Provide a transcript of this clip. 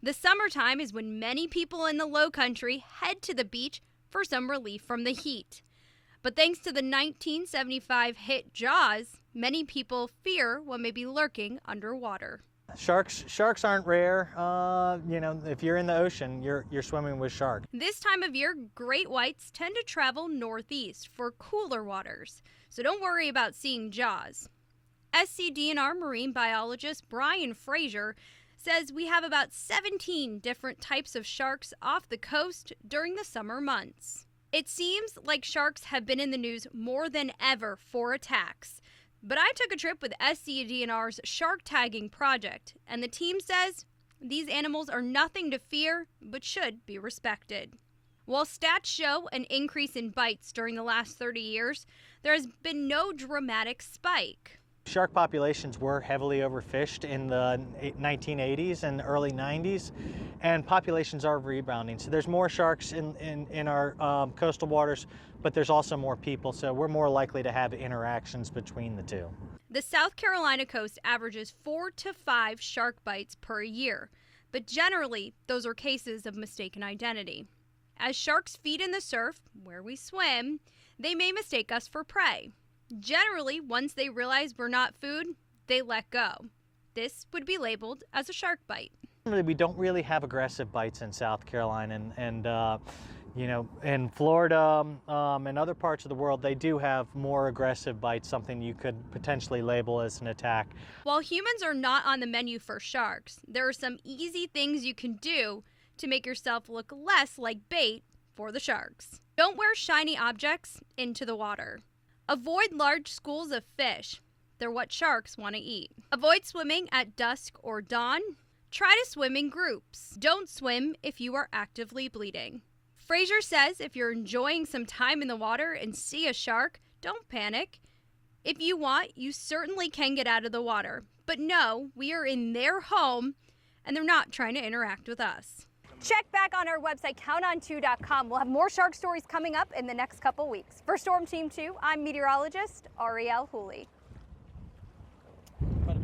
The summertime is when many people in the Low Country head to the beach for some relief from the heat. But thanks to the 1975 hit Jaws, many people fear what may be lurking underwater. Sharks aren't rare. If you're in the ocean, you're swimming with sharks. This time of year, great whites tend to travel northeast for cooler waters, so don't worry about seeing Jaws. SCDNR marine biologist Brian Fraser says we have about 17 different types of sharks off the coast during the summer months. It seems like sharks have been in the news more than ever for attacks. But I took a trip with SCDNR's shark tagging project, and the team says these animals are nothing to fear, but should be respected. While stats show an increase in bites during the last 30 years, there has been no dramatic spike. Shark populations were heavily overfished in the 1980s and early 90s, and populations are rebounding. So there's more sharks in our coastal waters, but there's also more people, so we're more likely to have interactions between the two. The South Carolina coast averages 4 to 5 shark bites per year, but generally those are cases of mistaken identity. As sharks feed in the surf, where we swim, they may mistake us for prey. Generally, once they realize we're not food, they let go. This would be labeled as a shark bite. We don't really have aggressive bites in South Carolina, and in Florida and other parts of the world, they do have more aggressive bites, something you could potentially label as an attack. While humans are not on the menu for sharks, there are some easy things you can do to make yourself look less like bait for the sharks. Don't wear shiny objects into the water. Avoid large schools of fish. They're what sharks want to eat. Avoid swimming at dusk or dawn. Try to swim in groups. Don't swim if you are actively bleeding. Fraser says if you're enjoying some time in the water and see a shark, don't panic. If you want, you certainly can get out of the water. But no, we are in their home and they're not trying to interact with us. Check back on our website, counton2.com. We'll have more shark stories coming up in the next couple weeks. For Storm Team 2, I'm meteorologist Ariel Hooley.